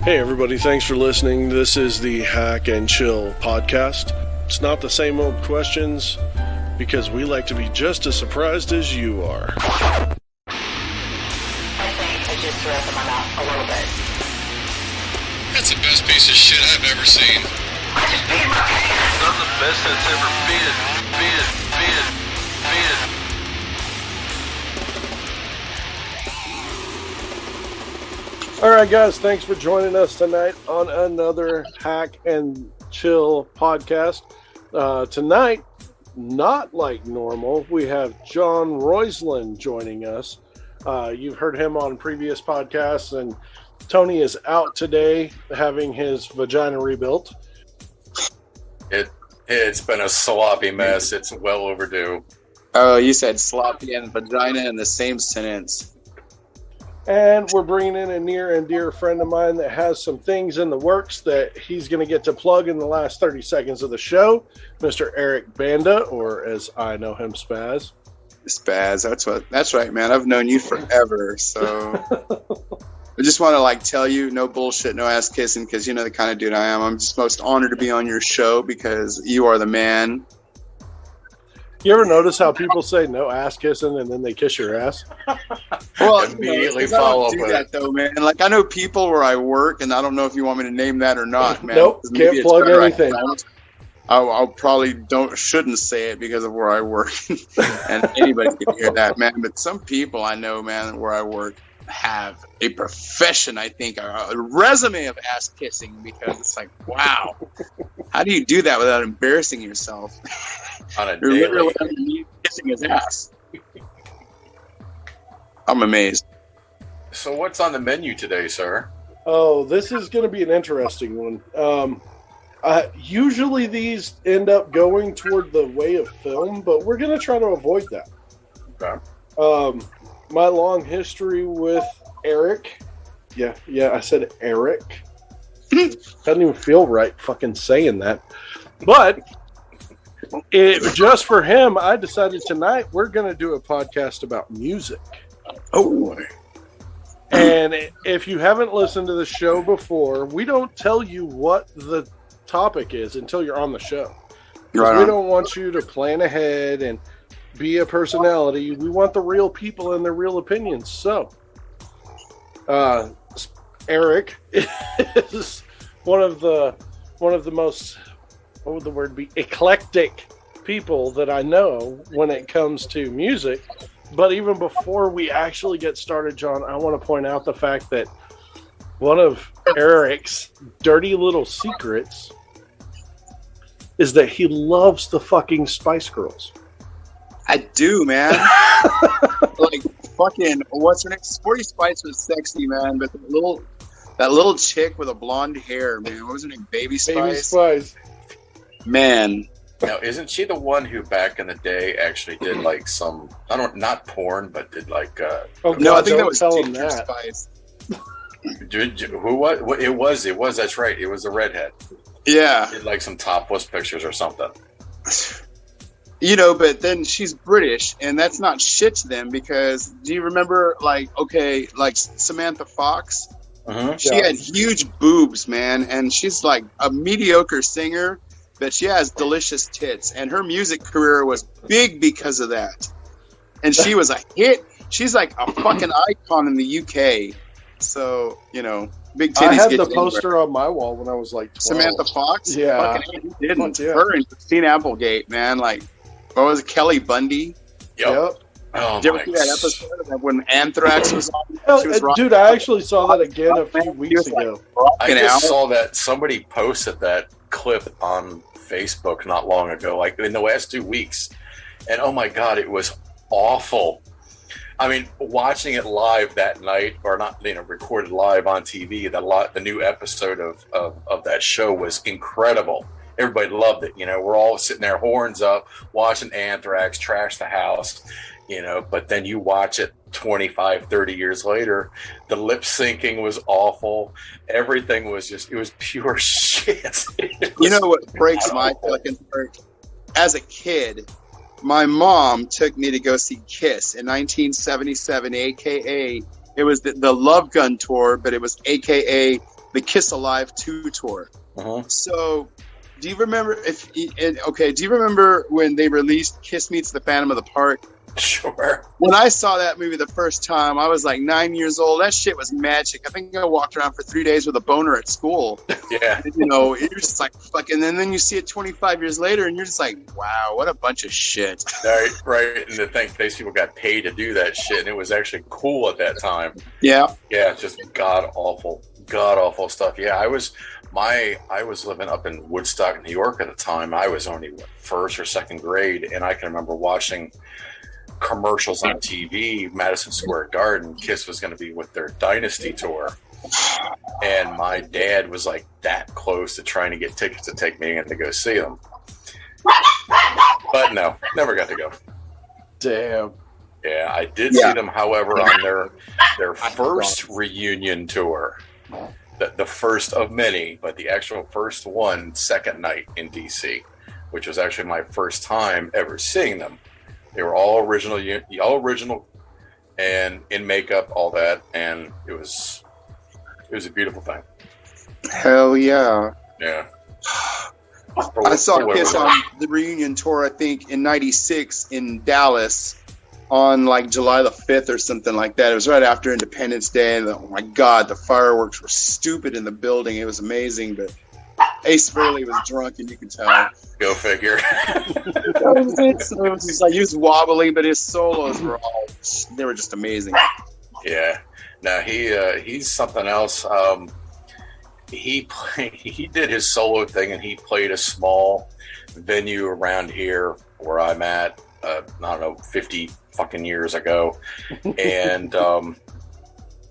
Hey everybody, thanks for listening. This is the Hack and Chill podcast. It's not the same old questions because we like to be just as surprised as you are. I think I just threw up in my mouth a little bit. That's the best piece of shit I've ever seen. I just peed my pants! I'm the best that's ever been. Alright guys, thanks for joining us tonight on another Hack and Chill podcast. Tonight, not like normal, we have John Roisland joining us. You've heard him on previous podcasts, and Tony is out today having his vagina rebuilt. It's been a sloppy mess. It's well overdue. Oh, you said sloppy and vagina in the same sentence. And we're bringing in a near and dear friend of mine that has some things in the works that he's going to get to plug in the last 30 seconds of the show. Mr. Erik Banda, or as I know him, Spaz. Spaz, that's right, man. I've known you forever, so I just want to tell you, no bullshit, no ass kissing, because you know the kind of dude I am. I'm just most honored to be on your show because you are the man. You ever notice how people say no ass kissing and then they kiss your ass? Well, immediately follow up do with that though, man. I know people where I work, and I don't know if you want me to name that or not, man. Nope, can't plug anything. I'll probably shouldn't say it because of where I work, and anybody can hear that, man. But some people I know, man, where I work have a profession. I think a resume of ass kissing, because it's like, wow, how do you do that without embarrassing yourself? On a You're daily. literally kissing his ass. I'm amazed. So what's on the menu today, sir? Oh, this is going to be an interesting one. Usually these end up going toward the way of film, but we're going to try to avoid that. Okay. My long history with Erik. Yeah, I said Erik. Doesn't even feel right fucking saying that. But just for him, I decided tonight we're going to do a podcast about music. Oh, And if you haven't listened to the show before, we don't tell you what the topic is until you're on the show. right We on. don't want you to plan ahead and be a personality. We want the real people and their real opinions. So, Erik is one of the most, what would the word be, eclectic people that I know when it comes to music. But even before we actually get started, John, I want to point out the fact that one of Erik's dirty little secrets is that he loves the fucking Spice Girls. I do, man. Fucking, what's her name? Sporty Spice was sexy, man, but that little chick with a blonde hair, man. What was her name? Baby Spice? Baby Spice. Man. Now, isn't she the one who back in the day actually did some, not porn, but did Oh, No, God, I think that don't was tell him Ginger that. Spice. who what? It was, that's right. It was the redhead. Yeah. Did some topless pictures or something. You know, but then she's British, and that's not shit to them, because do you remember, Samantha Fox? Mm-hmm. She had huge boobs, man, and she's like a mediocre singer, but she has delicious tits, and her music career was big because of that. And she was a hit. She's like a fucking icon in the UK. So, big titties. I had get the you poster anywhere. on my wall when I was 12. Samantha Fox? Yeah. Fucking who didn't. Fuck yeah. Her and Christine Applegate, man. What was it? Kelly Bundy? Yep. Oh, Did you ever see that episode of when Anthrax was on? Oh, She was rocking dude, I actually saw that again a few weeks She was, ago. I rocking just out. saw that somebody posted that clip on Facebook not long ago, in the last 2 weeks. And oh my God, it was awful. I mean, watching it live that night, or not, recorded live on TV, the new episode of that show was incredible. Everybody loved it. We're all sitting there, horns up, watching Anthrax trash the house, but then you watch it 25, 30 years later, the lip syncing was awful. Everything was it was pure shit. You know what breaks my fucking heart? As a kid, my mom took me to go see Kiss in 1977, aka it was the Love Gun tour, but it was aka the Kiss Alive 2 tour. So, do you remember do you remember when they released Kiss Meets the Phantom of the Park? Sure. When I saw that movie the first time, I was like 9 years old. That shit was magic. I think I walked around for 3 days with a boner at school. Yeah. And, you're just like, fucking, and then you see it 25 years later, and you're just like, wow, what a bunch of shit. Right. And to think these people got paid to do that shit, and it was actually cool at that time. Yeah. Yeah, just god awful stuff. Yeah, I was living up in Woodstock, New York at the time. I was only first or second grade, and I can remember watching commercials on TV, Madison Square Garden. Kiss was going to be with their Dynasty tour, and my dad was like that close to trying to get tickets to take me in to go see them, but no, never got to go. Damn. Yeah, I did see them, however, on their first reunion tour, the first of many, but the actual first one, second night in DC, which was actually my first time ever seeing them. They were all original, and in makeup, all that, and it was a beautiful thing. Hell yeah! Yeah. I saw Kiss on the reunion tour, I think, in '96 in Dallas on like July the 5th or something like that. It was right after Independence Day, and oh my God, the fireworks were stupid in the building. It was amazing, but Ace Frehley was drunk, and you could tell. Go figure. It was just like he was wobbly, but his solos were they were just amazing. Yeah. No, he's something else. He did his solo thing, and he played a small venue around here where I'm at. I don't know, 50 fucking years ago, and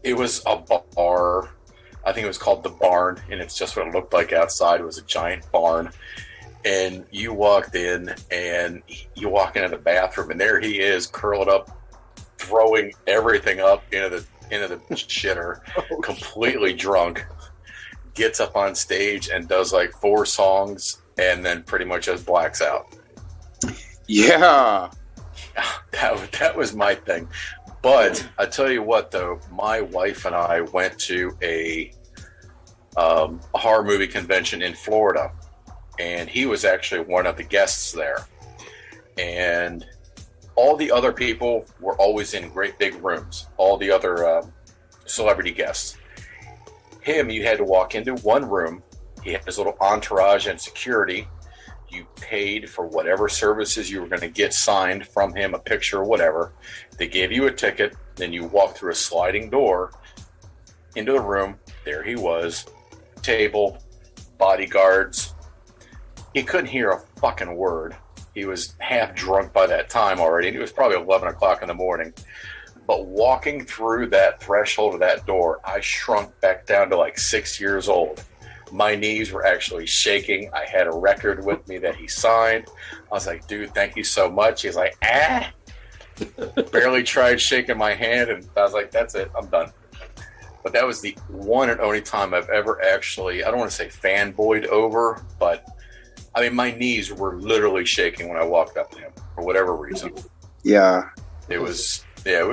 it was a bar. I think it was called The Barn, and it's just what it looked like outside. It was a giant barn. And you walked in, and you walk into the bathroom, and there he is, curled up, throwing everything up into the shitter, completely drunk. Gets up on stage and does like 4 songs, and then pretty much just blacks out. Yeah, that was my thing. But I tell you what, though, my wife and I went to a horror movie convention in Florida, and he was actually one of the guests there. And all the other people were always in great big rooms, all the other celebrity guests. Him, you had to walk into one room. He had his little entourage and security. You paid for whatever services you were going to get signed from him, a picture or whatever. They gave you a ticket. Then you walked through a sliding door into the room. There he was, table, bodyguards. He couldn't hear a fucking word. He was half drunk by that time already. It was probably 11 o'clock in the morning. But walking through that threshold of that door, I shrunk back down to like 6 years old. My knees were actually shaking. I had a record with me that he signed. I was like, dude, thank you so much. He's like, barely tried shaking my hand, and I was like, that's it, I'm done. But that was the one and only time I've ever actually, I don't want to say fanboyed over, but I mean, my knees were literally shaking when I walked up to him for whatever reason. Yeah. It was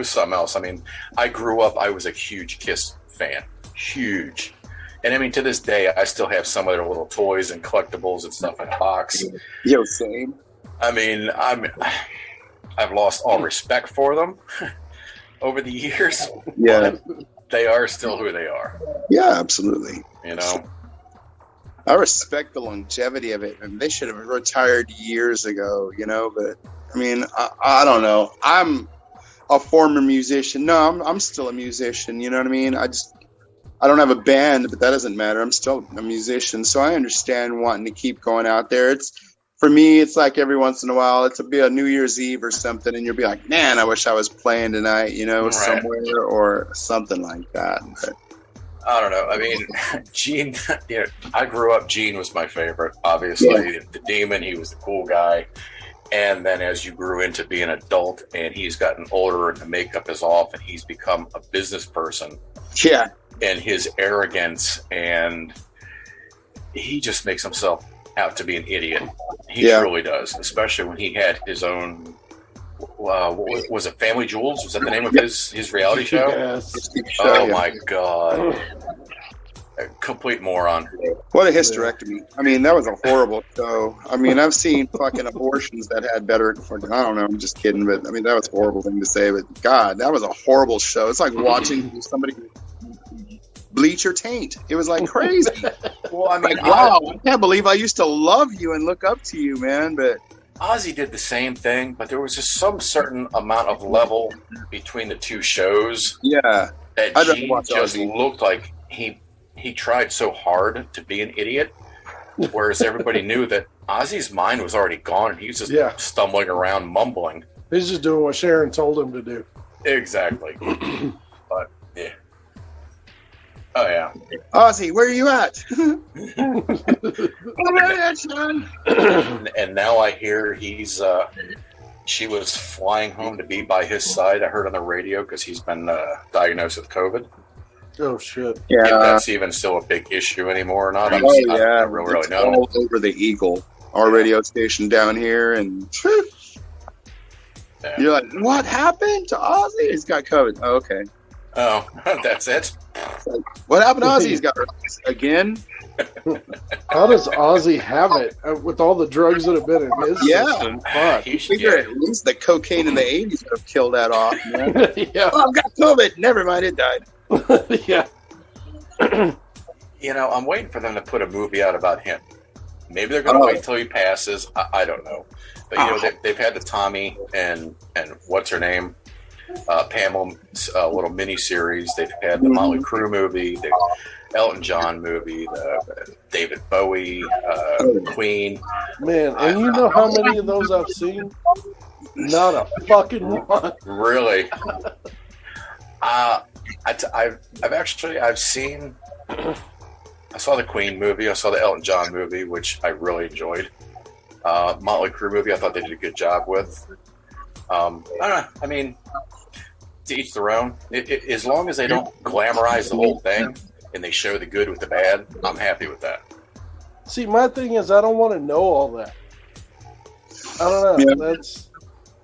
something else. I mean, I grew up, I was a huge Kiss fan. Huge. And I mean, to this day, I still have some of their little toys and collectibles and stuff in a box. Yo, same. I mean, I've lost all respect for them over the years. Yeah. But they are still who they are. Yeah, absolutely. You know? I respect the longevity of it, and they should have retired years ago, you know, but I mean, I don't know. I'm a former musician. No, I'm still a musician, you know what I mean? I don't have a band, but that doesn't matter. I'm still a musician, so I understand wanting to keep going out there. For me, it's like every once in a while, it'll be a New Year's Eve or something, and you'll be like, man, I wish I was playing tonight, you know, right, somewhere or something like that. But I don't know. I mean, Gene, you know, I grew up, Gene was my favorite, obviously. Yeah. The Demon, he was the cool guy. And then as you grew into being an adult and he's gotten older and the makeup is off and he's become a business person. Yeah. And his arrogance, and he just makes himself out to be an idiot. He really does, especially when he had his own, what was it, Family Jewels? Was that the name of his reality show? Yes. Oh, my God. A complete moron. What a hysterectomy. I mean, that was a horrible show. I mean, I've seen fucking abortions that had better, I don't know, I'm just kidding, but I mean, that was a horrible thing to say, but God, that was a horrible show. It's like watching somebody bleach your taint. It was like crazy. Well, I mean, like, wow, I can't believe I used to love you and look up to you, man, but Ozzy did the same thing, but there was just some certain amount of level between the two shows. Yeah. That I'd rather Gene watch just Ozzy. looked like he tried so hard to be an idiot, whereas everybody knew that Ozzy's mind was already gone and he was just stumbling around mumbling. He's just doing what Sharon told him to do. Exactly. But yeah. Oh yeah. Ozzy, where are you at? I'm at, son. And now I hear she was flying home to be by his side. I heard on the radio because he's been diagnosed with COVID. Oh shit! Yeah, if that's even still a big issue anymore or not, I don't really know. All over the Eagle, our radio station down here, and you're like, what happened to Ozzy? He's got COVID. Oh, okay. Oh, that's it. Like, what happened to Ozzy? He's got again. How does Ozzy have it with all the drugs that have been in his system? Fuck. You should Figure at least the cocaine in the 80s would have killed that off, man. Yeah. Oh, I've got COVID. Never mind, it died. Yeah. You know, I'm waiting for them to put a movie out about him. Maybe they're going to wait till he passes. I don't know. But, you know, they've had the Tommy and what's her name? Pamela little mini series. They've had the Motley Crue movie, the Elton John movie, the David Bowie, Queen. Man, and you know how many of those I've seen? Not a fucking one. Really? I've seen. I saw the Queen movie. I saw the Elton John movie, which I really enjoyed. Motley Crue movie, I thought they did a good job with. I don't know. I mean, to each their own. As long as they don't glamorize the whole thing and they show the good with the bad, I'm happy with that. See, my thing is, I don't want to know all that. I don't know. Yeah. That's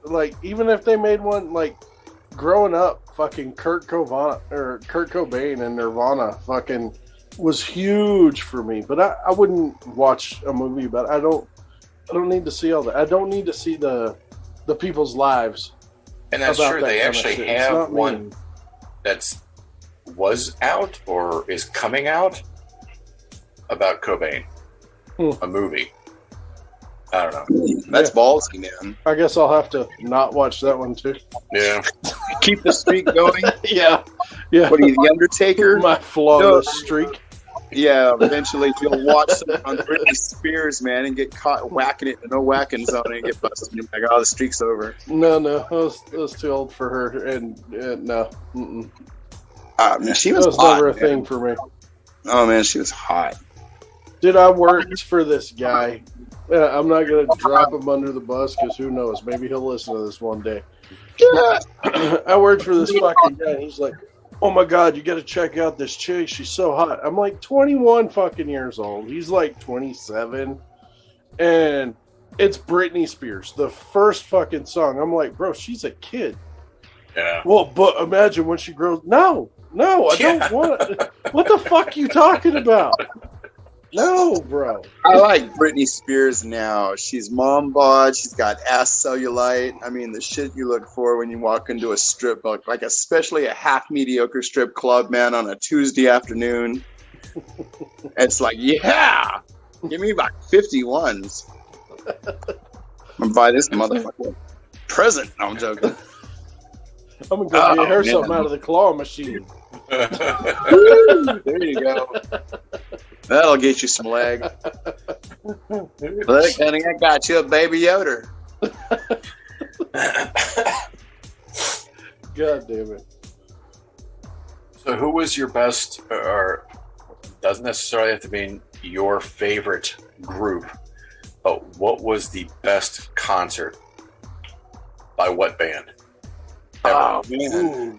like, even if they made one, like, growing up, fucking Kurt Cobain and Nirvana fucking was huge for me. But I wouldn't watch a movie about it. I don't need to see all that. I don't need to see the people's lives. And that's true. They actually have one that's was out or is coming out about Cobain. A movie. I don't know. That's ballsy, man. I guess I'll have to not watch that one too. Yeah. Keep the streak going. Yeah. What are you, the Undertaker? My flawless streak. Yeah, eventually you'll watch something on Britney Spears, man, and get caught whacking it in the no whacking zone and get busted. And you're like, oh, the streak's over. No, I was too old for her, and no. Man, she That was was hot, never a man. thing for me. Oh, man, she was hot. Dude, I worked for this guy. I'm not going to drop him under the bus because who knows? Maybe he'll listen to this one day. I worked for this fucking guy. And he's like, oh my God, you got to check out this chick. She's so hot. I'm like 21 fucking years old. He's like 27. And it's Britney Spears, the first fucking song. I'm like, bro, she's a kid. Yeah. Well, but imagine when she grows. No, I don't want it. What the fuck you talking about? No, bro. I like Britney Spears now. She's mom bod. She's got ass cellulite. I mean, the shit you look for when you walk into a strip, like especially a half mediocre strip club, man, on a Tuesday afternoon. It's like, yeah, give me about 51s. I'm gonna buy this motherfucker present. No, I'm joking. I'm going to go get her man. something out of the claw machine. There you go. That'll get you some leg. Look, honey, I got you a baby Yoder. God damn it. So who was your best, or doesn't necessarily have to mean your favorite group, but what was the best concert by what band? Ever? Oh, man. Ooh,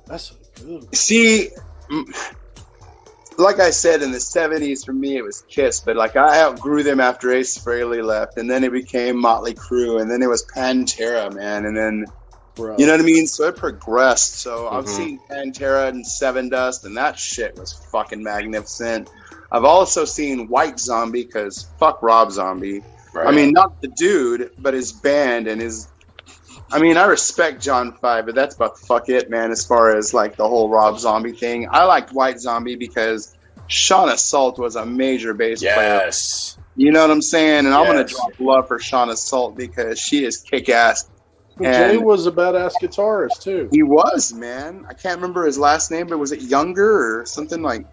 that's good. See, like I said, in the 70s, for me, it was Kiss, but like I outgrew them after Ace Frehley left, and then it became Motley Crue, and then it was Pantera, man, and then Bro. You know what I mean? So it progressed. So I've seen Pantera and Seven Dust, and that shit was fucking magnificent. I've also seen White Zombie, because fuck Rob Zombie. Right. I mean, not the dude, but his band and his... I mean, I respect John 5, but that's about fuck it, man, as far as like the whole Rob Zombie thing. I liked White Zombie because Shauna Salt was a major bass player. Yes. You know what I'm saying? And I'm going to Yes. drop love for Shauna Salt because she is kick-ass. Jay was a badass guitarist too. He was, man. I can't remember his last name, but was it Younger or something like...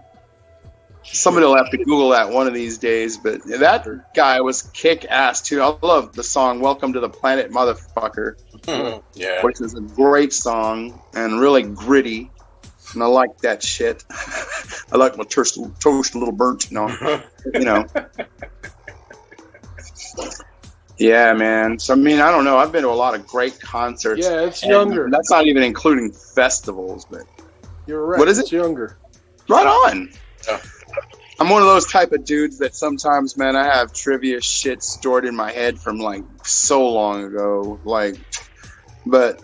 Somebody will have to Google that one of these days, but that guy was kick-ass too. I love the song "Welcome to the Planet, Motherfucker," Yeah. which is a great song and really gritty, and I like that shit. I like my toast a little burnt, you know. Yeah, man. So I mean, I don't know. I've been to a lot of great concerts. Yeah, it's and Younger. That's not even including festivals, but You're right. What is It's it? Younger. right on. Yeah. I'm one of those type of dudes that sometimes, man, I have trivia shit stored in my head from like so long ago. Like, but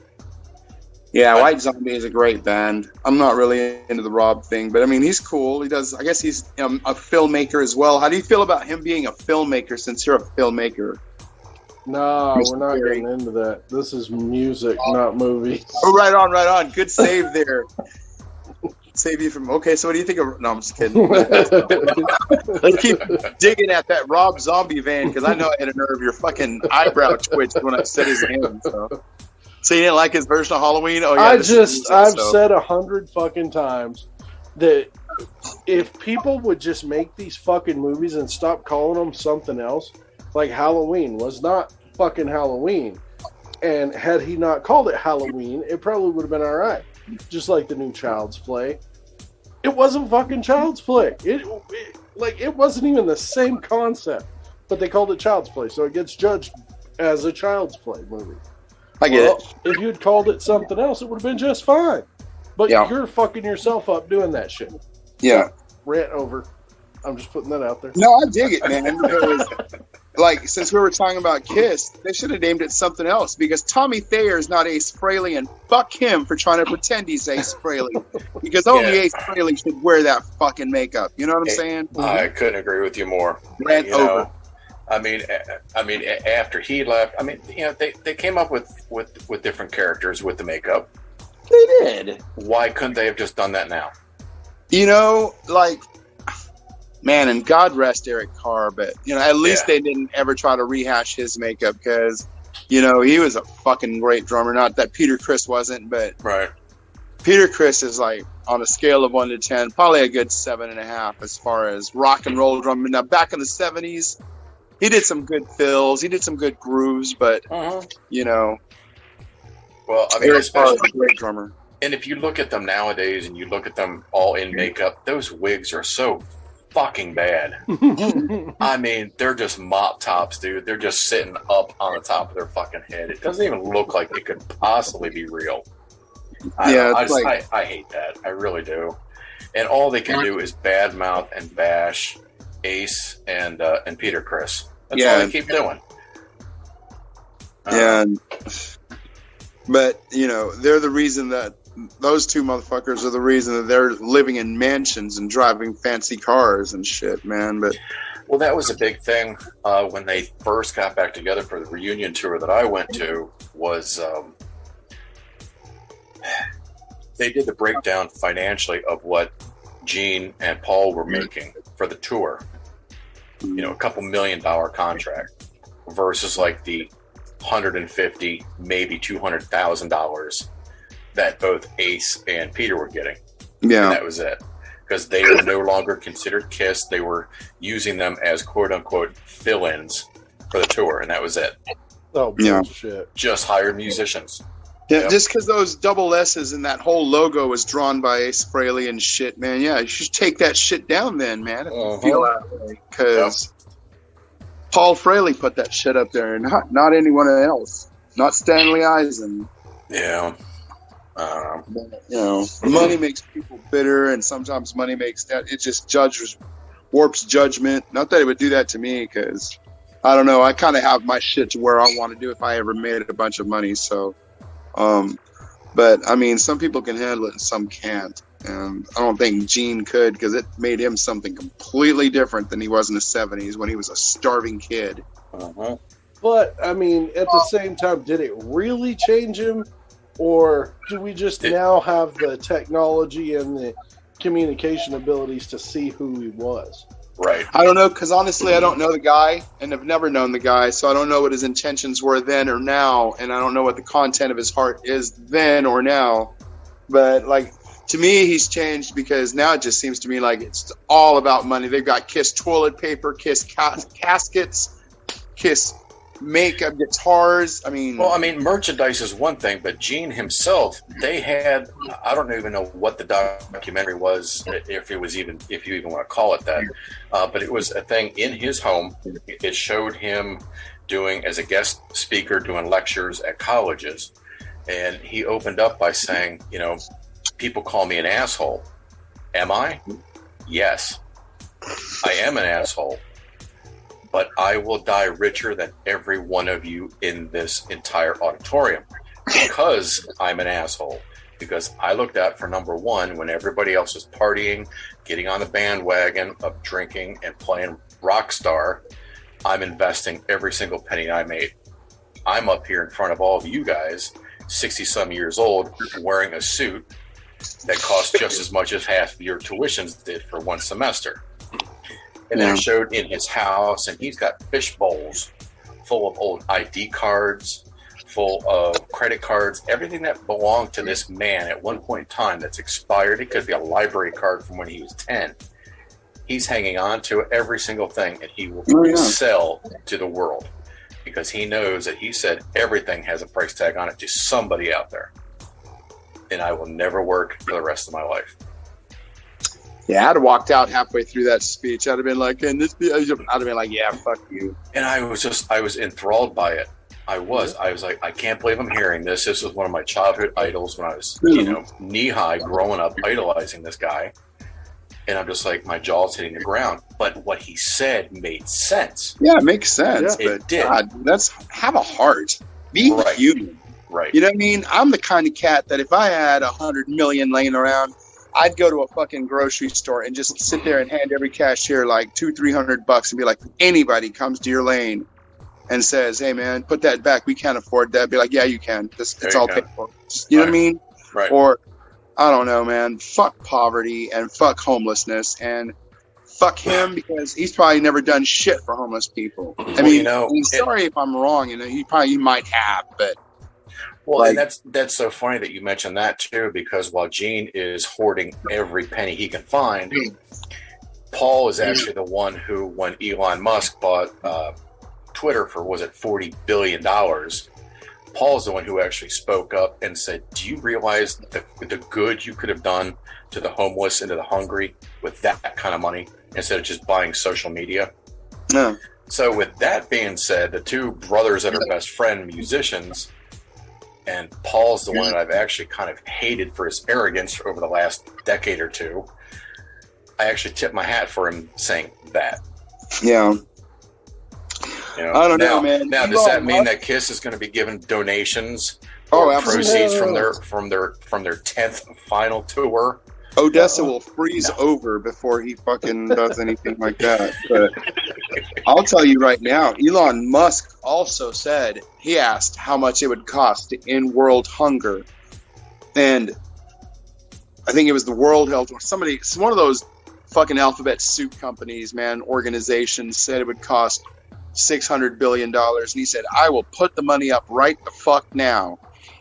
yeah, White Zombie is a great band. I'm not really into the Rob thing, but I mean, he's cool. He does, I guess he's a filmmaker as well. How do you feel about him being a filmmaker since you're a filmmaker? No, Mr. we're not Perry. getting into that. This is music, not movies. Oh, right on, right on. Good save there. Save you from, okay, so what do you think of, no, I'm just kidding. Let's keep digging at that Rob Zombie van, because I know I had a nerve. Your fucking eyebrow twitched when I said his name. So you didn't like his version of Halloween? Oh, yeah. I've said 100 fucking times that if people would just make these fucking movies and stop calling them something else, like Halloween was not fucking Halloween. And had he not called it Halloween, it probably would have been all right. Just like the new Child's Play. It wasn't fucking Child's Play. It wasn't even the same concept. But they called it Child's Play, so it gets judged as a Child's Play movie. I get it. If you'd called it something else, it would have been just fine. But Yeah. you're fucking yourself up doing that shit. Yeah. Rant over. I'm just putting that out there. No, I dig it, man. Because, like, since we were talking about Kiss, they should have named it something else. Because Tommy Thayer is not Ace Frehley, and fuck him for trying to pretend he's Ace Frehley. Because only Ace Frehley should wear that fucking makeup. You know what I'm saying? I couldn't agree with you more. Rant You over. know, I mean, after he left, I mean, you know, they came up with different characters with the makeup. They did. Why couldn't they have just done that now? You know, like, man, and God rest Eric Carr, but, you know, at least they didn't ever try to rehash his makeup because, you know, he was a fucking great drummer. Not that Peter Criss wasn't, but Right. Peter Criss is like, on a scale of 1 to 10, probably a good 7.5 as far as rock and roll drumming. Now, back in the 70s, he did some good fills, he did some good grooves, but, you know, Well, I mean, Eric Carr is especially, a great drummer. and if you look at them nowadays and you look at them all in makeup, those wigs are so fucking bad. I mean, they're just mop tops, dude. They're just sitting up on the top of their fucking head. It doesn't even look like it could possibly be real. I hate that. I really do. And all they can do is badmouth and bash Ace and Peter Criss. That's all they keep doing. But, you know, they're the reason that those two motherfuckers are the reason that they're living in mansions and driving fancy cars and shit, man. But well, that was a big thing when they first got back together for the reunion tour that I went to. Was they did the breakdown financially of what Gene and Paul were making for the tour. You know, a couple $1 million contract versus like the $150,000, maybe $200,000 that both Ace and Peter were getting. yeah, And that was it. Because they were no longer considered Kiss. They were using them as quote-unquote fill-ins for the tour, and that was it. Oh, bullshit. Just hired musicians. yeah. Yep. Just because those double S's and that whole logo was drawn by Ace Frehley and shit, man. Yeah, you should take that shit down then, man. If you feel that way, because Paul Frehley put that shit up there, and not anyone else, not Stanley Eisen. Yeah. You know, money makes people bitter, and sometimes money makes that it just warps judgment. Not that it would do that to me, because I don't know. I kind of have my shit to where I want to do if I ever made a bunch of money. So But I mean, some people can handle it and some can't. And I don't think Gene could, because it made him something completely different than he was in the 70s when he was a starving kid. Uh-huh. But, I mean, at the same time, did it really change him? Or do we just now have the technology and the communication abilities to see who he was? Right. I don't know, because honestly, I don't know the guy, and I've never known the guy, so I don't know what his intentions were then or now, and I don't know what the content of his heart is then or now. But, like, to me, he's changed because now it just seems to me like it's all about money. They've got Kiss toilet paper, Kiss caskets, Kiss makeup, guitars. I mean, merchandise is one thing, but Gene himself, they had, I don't even know what the documentary was, if you even want to call it that, but it was a thing in his home. It showed him as a guest speaker, doing lectures at colleges. And he opened up by saying, people call me an asshole. Am I? Yes, I am an asshole. But I will die richer than every one of you in this entire auditorium because I'm an asshole. Because I looked out for number one when everybody else was partying, getting on the bandwagon of drinking and playing rock star. I'm investing every single penny I made. I'm up here in front of all of you guys, 60-some years old, wearing a suit that cost just as much as half of your tuitions did for one semester. And then it showed in his house, and he's got fish bowls full of old ID cards, full of credit cards, everything that belonged to this man at one point in time that's expired. It could be a library card from when he was 10. He's hanging on to every single thing, and he will sell to the world because he knows that he said everything has a price tag on it to somebody out there. And I will never work for the rest of my life. Yeah, I'd have walked out halfway through that speech. I'd have been like, I'd have been like, yeah, fuck you. And I was enthralled by it. I was like, I can't believe I'm hearing this. This was one of my childhood idols when I was, knee high growing up, idolizing this guy. And I'm just like, my jaw's hitting the ground. But what he said made sense. Yeah, it makes sense. Yeah, but it did. God, have a heart. Be human. Right. You know what I mean? I'm the kind of cat that if I had 100 million laying around, I'd go to a fucking grocery store and just sit there and hand every cashier like $200-300 and be like, anybody comes to your lane and says, hey man, put that back. We can't afford that. Be like, yeah, you can. It's all paid for. You know what I mean? Right. Or I don't know, man. Fuck poverty and fuck homelessness and fuck him because he's probably never done shit for homeless people. I mean, I'm sorry if I'm wrong. He might have, but. Well, and that's so funny that you mentioned that too, because while Gene is hoarding every penny he can find, Paul is actually the one who, when Elon Musk bought Twitter for, was it $40 billion, Paul's the one who actually spoke up and said, do you realize the good you could have done to the homeless and to the hungry with that kind of money instead of just buying social media? No. So with that being said, the two brothers that are best friend musicians, and Paul's the one that I've actually kind of hated for his arrogance over the last decade or two. I actually tip my hat for him saying that. Yeah. I don't know, man. Now, does that mean that Kiss is going to be given donations or proceeds from their 10th final tour? Odessa will freeze over before he fucking does anything like that. But I'll tell you right now, Elon Musk also said, he asked how much it would cost to end world hunger. And I think it was the World Health or one of those fucking alphabet soup companies, man, organizations said it would cost $600 billion. And he said, I will put the money up right the fuck now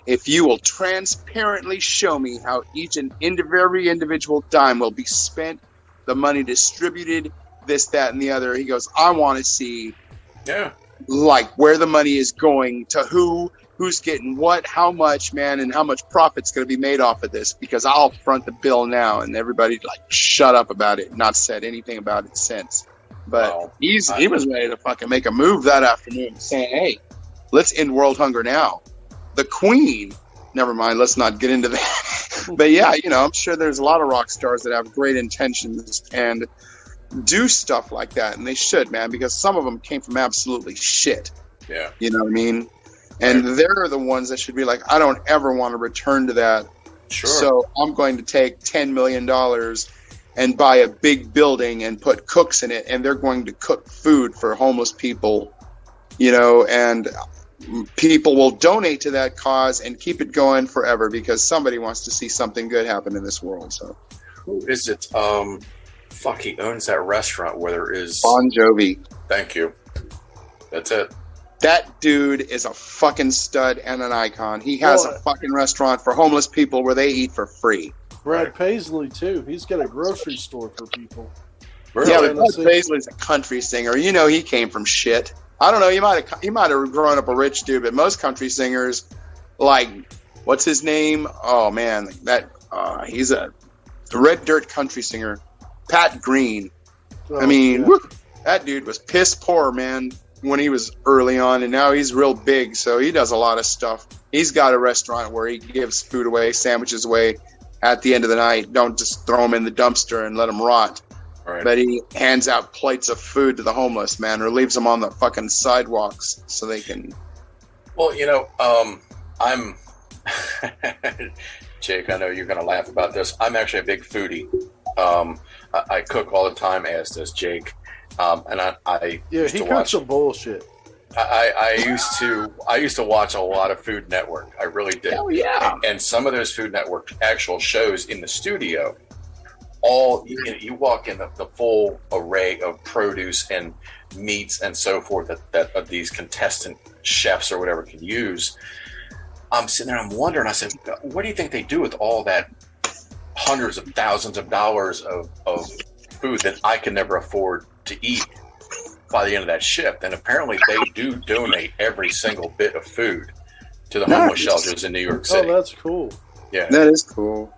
if you will transparently show me how each and every individual dime will be spent, the money distributed, this, that, and the other. He goes, I want to see like where the money is going to who's getting what, how much, man, and how much profit's going to be made off of this, because I'll front the bill now. And everybody like shut up about it, not said anything about it since. But he was ready to fucking make a move that afternoon saying, hey, let's end world hunger now. The Queen, never mind, let's not get into that. But yeah, I'm sure there's a lot of rock stars that have great intentions and do stuff like that. And they should, man, because some of them came from absolutely shit. Yeah. You know what I mean? And they're the ones that should be like, I don't ever want to return to that. Sure. So I'm going to take $10 million and buy a big building and put cooks in it, and they're going to cook food for homeless people, and people will donate to that cause and keep it going forever because somebody wants to see something good happen in this world. So who is it? He owns that restaurant where there is Bon Jovi. Thank you. That's it. That dude is a fucking stud and an icon. He has a fucking restaurant for homeless people where they eat for free. Brad Paisley too. He's got a grocery store for people. Really? Yeah, but Brad Paisley's a country singer. He came from shit. I don't know. He might have grown up a rich dude, but most country singers, like, what's his name? Oh man, he's a red dirt country singer, Pat Green. That dude was piss poor, man, when he was early on, and now he's real big. So he does a lot of stuff. He's got a restaurant where he gives food away, sandwiches away at the end of the night. Don't just throw them in the dumpster and let them rot. Right. But he hands out plates of food to the homeless, man, or leaves them on the fucking sidewalks so they can. Well, I'm Jake, I know you're going to laugh about this. I'm actually a big foodie. I cook all the time, as does Jake. And I he cooks some bullshit. I used to watch a lot of Food Network. I really did. Oh yeah. And some of those Food Network actual shows in the studio, you walk in the full array of produce and meats and so forth that these contestant chefs or whatever can use. I'm sitting there, I'm wondering, I said, what do you think they do with all that hundreds of thousands of dollars of food that I can never afford to eat by the end of that shift? And apparently they do donate every single bit of food to the homeless shelters in New York City. Oh, that's cool. Yeah. That is cool.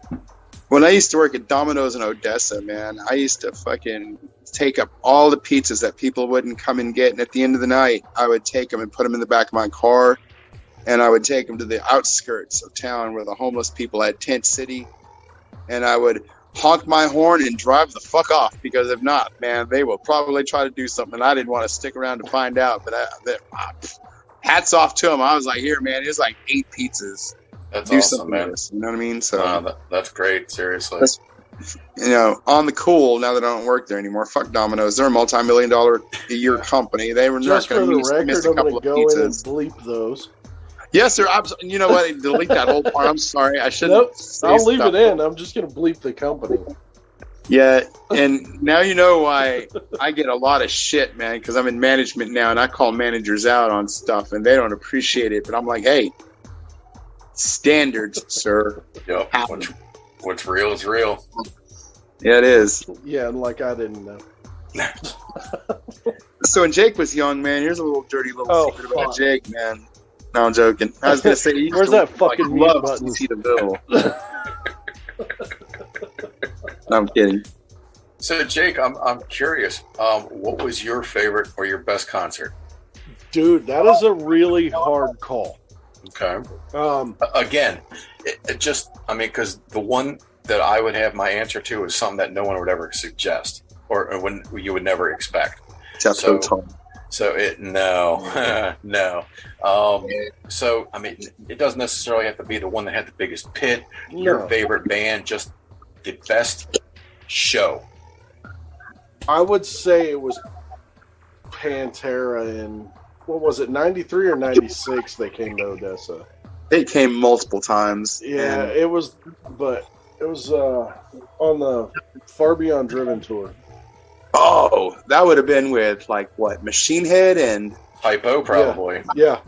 When I used to work at Domino's in Odessa, man, I used to fucking take up all the pizzas that people wouldn't come and get. And at the end of the night, I would take them and put them in the back of my car. And I would take them to the outskirts of town where the homeless people had Tent City. And I would honk my horn and drive the fuck off, because if not, man, they will probably try to do something. I didn't want to stick around to find out, but hats off to them. I was like, here, man, here's like 8 pizzas. That's do awesome, something man. with us, you know what I mean? So that's great, seriously. that's, on the cool, now that I don't work there anymore, fuck Domino's. They're a multi-million-dollar a year company. They were Just not for going the to record, miss a I'm going couple to of go in and pizzas. bleep those. Yes, sir. You know what? Delete that whole part. I'm sorry. I shouldn't. Nope, say I'll leave stuff. it in. I'm just going to bleep the company. Yeah, and now you know why I get a lot of shit, man, because I'm in management now, and I call managers out on stuff, and they don't appreciate it. But I'm like, hey, standards, sir. Yep. What's real is real. Yeah, it is. Yeah, and like I didn't know. So when Jake was young, man, here's a little dirty little secret about Jake, man. No, I'm joking. I was gonna say, he Where's that fucking mute loves button? to see the bill. No, I'm kidding. So, Jake, I'm curious. What was your favorite or your best concert? Dude, that is a really hard call. Okay. Again, because the one that I would have my answer to is something that no one would ever suggest, or when you would never expect. So Tom. No. So, it doesn't necessarily have to be the one that had the biggest pit, your favorite band, just the best show. I would say it was Pantera in, what was it, 93 or 96 they came to Odessa. They came multiple times. Yeah, it was on the Far Beyond Driven tour. Oh, that would have been with, like, what, Machine Head and... Typo, probably. Yeah.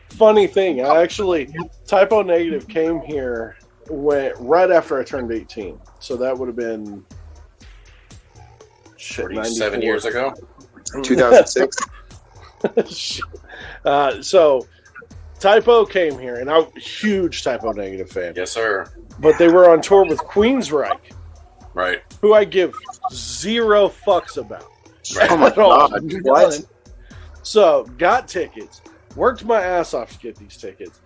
Funny thing, Typo Negative came here right after I turned 18. So that would have been 7 years ago. 2006. So Typo came here, and I'm a huge Typo Negative fan. Yes, sir. But they were on tour with Queensryche, right? Who I give zero fucks about. Right. Oh my god! What? So got tickets, worked my ass off to get these tickets,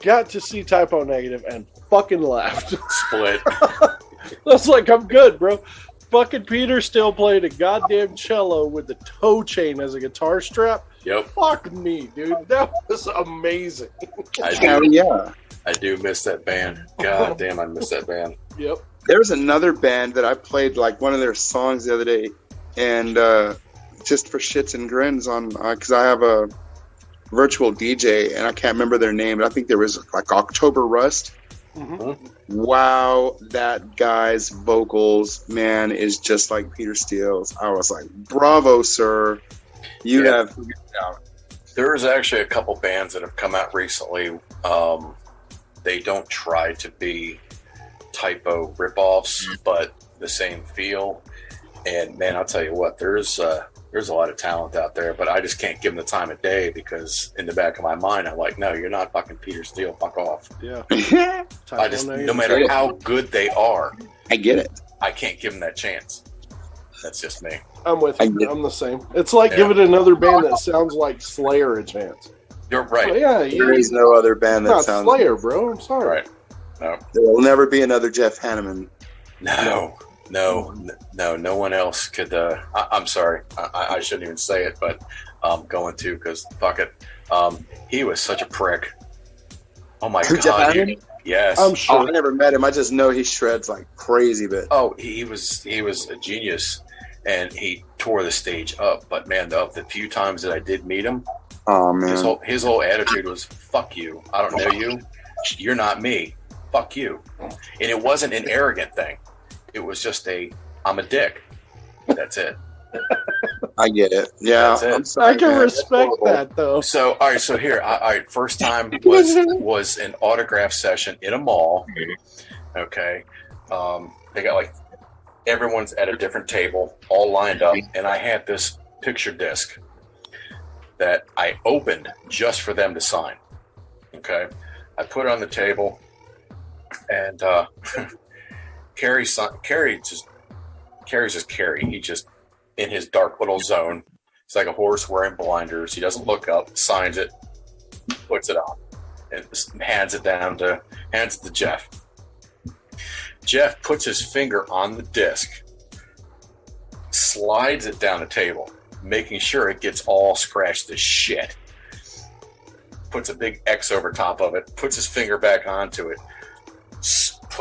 got to see Typo Negative, and fucking left. Split. I was like, I'm good, bro. Fucking Peter still played a goddamn cello with the toe chain as a guitar strap. Yep. Fuck me, dude. That was amazing. I do miss that band. God damn, I miss that band. Yep. There's another band that I played like one of their songs the other day, and just for shits and grins on because I have a virtual DJ and I can't remember their name, but I think there was like October Rust. Mm-hmm. Wow, that guy's vocals, man, is just like Peter Steele's. I was like, bravo, sir. You have figured it out. There's actually a couple bands that have come out recently. They don't try to be typo ripoffs, but the same feel. And man, I'll tell you what, there's a lot of talent out there, but I just can't give them the time of day because in the back of my mind, I'm like, no, you're not fucking Peter Steele. Fuck off. Yeah. I just, no matter how good they are, I get it. I can't give them that chance. That's just me. I'm with you. I'm the same. It's like giving another band that sounds like Slayer a chance. You're right. Well, yeah, there is no other band that not sounds Slayer, bro. I'm sorry. Right. No. There will never be another Jeff Hanneman. No one else could. I'm sorry, I shouldn't even say it, but I'm going to because fuck it. He was such a prick. Oh my god. Yes. I'm sure. I never met him. I just know he shreds like crazy. But he was a genius, and he tore the stage up. But man, the few times that I did meet him, oh man, his whole attitude was "fuck you." I don't know you. You're not me. Fuck you. And it wasn't an arrogant thing. It was just I'm a dick. That's it. I get it. Yeah, That's it. I'm sorry, I can man. respect that though. So, all right. So here, all right. First time was an autograph session in a mall. Okay. They got like everyone's at a different table, all lined up, and I had this picture disc that I opened just for them to sign. Okay. I put it on the table, and Carrie's just Carrie. He just in his dark little zone. It's like a horse wearing blinders. He doesn't look up, signs it, puts it on, and hands it to Jeff. Jeff puts his finger on the disc, slides it down the table, making sure it gets all scratched to shit. Puts a big X over top of it, puts his finger back onto it.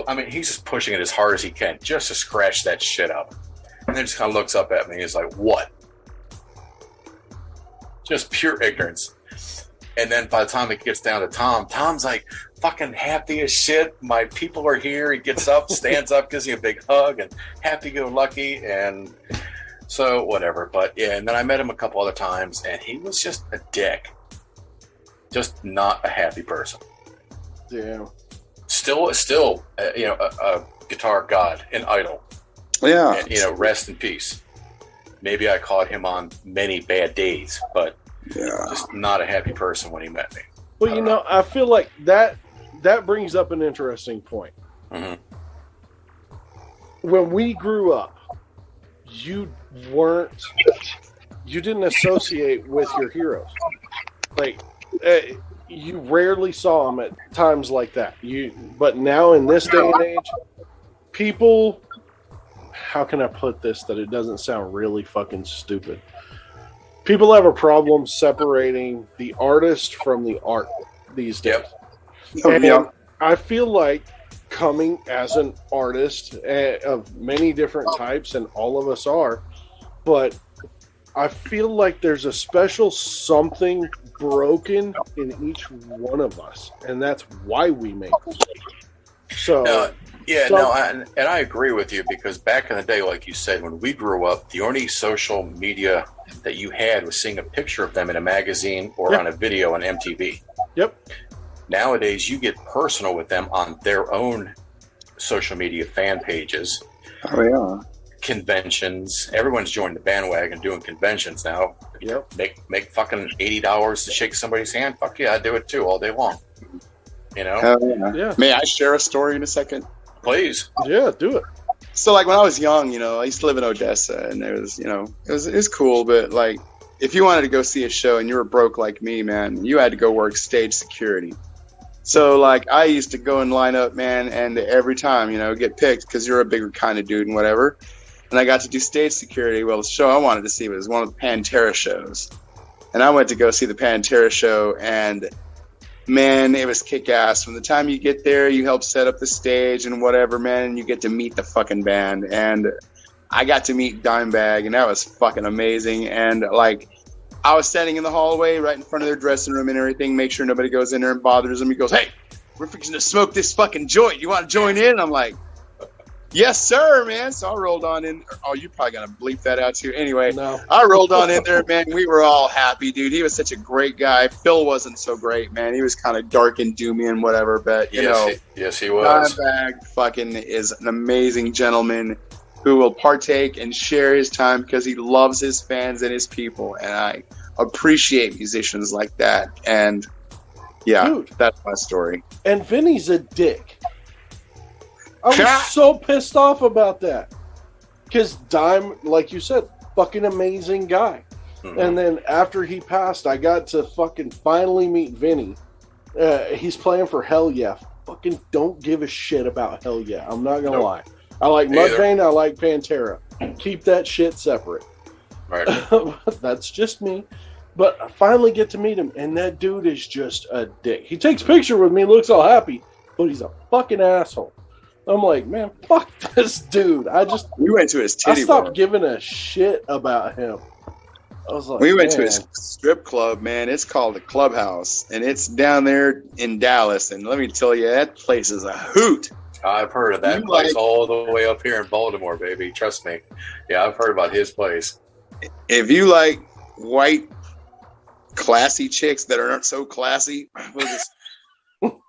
I mean, he's just pushing it as hard as he can just to scratch that shit up. And then just kind of looks up at me. He's like, what? Just pure ignorance. And then by the time it gets down to Tom's like fucking happy as shit. My people are here. He gets up, stands up, gives you a big hug, and happy-go-lucky. And so whatever. But yeah, and then I met him a couple other times, and he was just a dick. Just not a happy person. Yeah. Still, a guitar god, an idol. Yeah. And, rest in peace. Maybe I caught him on many bad days, but just not a happy person when he met me. Well, I feel like that brings up an interesting point. Mm-hmm. When we grew up, you didn't associate with your heroes. Like, you rarely saw them at times like that. But now in this day and age, people, how can I put this that it doesn't sound really fucking stupid? People have a problem separating the artist from the art these days. Yep. And I feel like coming as an artist of many different types, and all of us are, but I feel like there's a special something broken in each one of us, and that's why we make music. So and I agree with you, because back in the day, like you said, when we grew up, the only social media that you had was seeing a picture of them in a magazine or on a video on MTV. Yep. Nowadays, you get personal with them on their own social media fan pages. Oh yeah. Conventions. Everyone's joined the bandwagon doing conventions now. Yep. Make fucking $80 to shake somebody's hand. Fuck yeah, I do it too all day long. Yeah. May I share a story in a second? Please. Yeah, do it. So like when I was young, I used to live in Odessa, and there was, it was cool, but like if you wanted to go see a show and you were broke like me, man, you had to go work stage security. So like I used to go and line up, man, and every time, get picked because you're a bigger kind of dude and whatever. And I got to do stage security. Well, the show I wanted to see was one of the Pantera shows. and I went to go see the Pantera show, and man, it was kick-ass. From the time you get there, you help set up the stage and whatever, man, and you get to meet the fucking band. And I got to meet Dimebag, and that was fucking amazing. And, like, I was standing in the hallway right in front of their dressing room and everything, make sure nobody goes in there and bothers them. He goes, "Hey, we're fixing to smoke this fucking joint. You want to join in?" I'm like, "Yes, sir, man." So I rolled on in. Oh, you're probably going to bleep that out too. Anyway, No. I rolled on in there, man. We were all happy, dude. He was such a great guy. Phil wasn't so great, man. He was kind of dark and doomy and whatever, but, you know. Yes, he was. Dimebag fucking is an amazing gentleman who will partake and share his time because he loves his fans and his people. And I appreciate musicians like that. And, yeah, Dude. That's my story. And Vinny's a dick. I was so pissed off about that. Because Dime, like you said, fucking amazing guy. Mhm. And then after he passed, I got to fucking finally meet Vinny. He's playing for Hell Yeah. Fucking don't give a shit about Hell Yeah. I'm not going to lie. I like Mudvayne. I like Pantera. Keep that shit separate. Right. That's just me. But I finally get to meet him, and that dude is just a dick. He takes a picture with me, looks all happy, but he's a fucking asshole. I'm like, man, fuck this dude. We went to his I titty stopped bar. giving a shit about him. I was like, We went to man. his strip club, man. It's called the Clubhouse, and it's down there in Dallas. And let me tell you, that place is a hoot. I've heard of that You place like- all the way up here in Baltimore, baby. Trust me. Yeah, I've heard about his place. If you like white, classy chicks that aren't so classy,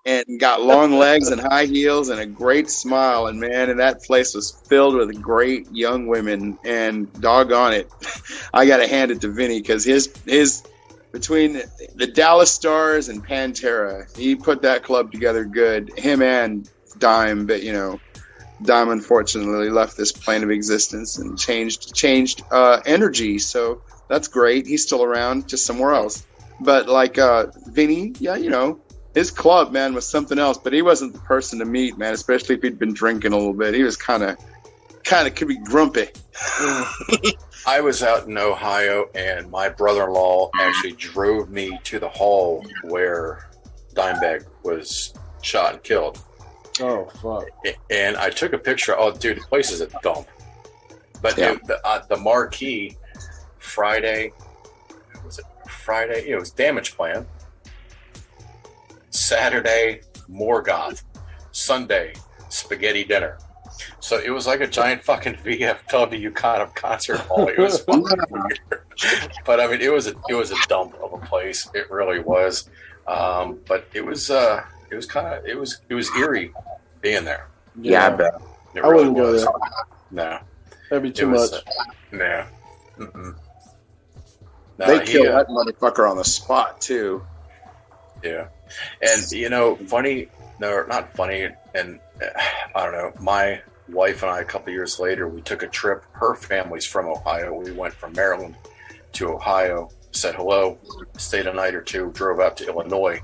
and got long legs and high heels and a great smile, and man, and that place was filled with great young women, and doggone it, I gotta hand it to Vinny, because his between the Dallas Stars and Pantera, he put that club together good. Him and Dime, but you know, Dime unfortunately left this plane of existence and changed energy, so that's great. He's still around, just somewhere else. But like Vinny, yeah, you know, his club, man, was something else. But he wasn't the person to meet, man, especially if he'd been drinking a little bit. He was kind of could be grumpy. I was out in Ohio, and my brother-in-law actually drove me to the hall where Dimebag was shot and killed. Oh, fuck. And I took a picture. Oh, dude, the place is a dump. But Yeah. the marquee Friday, was it Friday? It was Damage Plan. Saturday, Morgoth. Sunday, Spaghetti Dinner. So it was like a giant fucking VFW kind of concert hall. It was fucking weird. But I mean, it was a dump of a place. It really was. But it was eerie being there. Yeah, I bet. It I really wouldn't go was. there. No, That'd be it too was. much. No. Mm-mm. No, They killed that motherfucker on the spot too. Yeah, and you know, funny. No, not funny. And I don't know. My wife and I, a couple of years later, we took a trip. Her family's from Ohio. We went from Maryland to Ohio, said hello, stayed a night or two, drove out to Illinois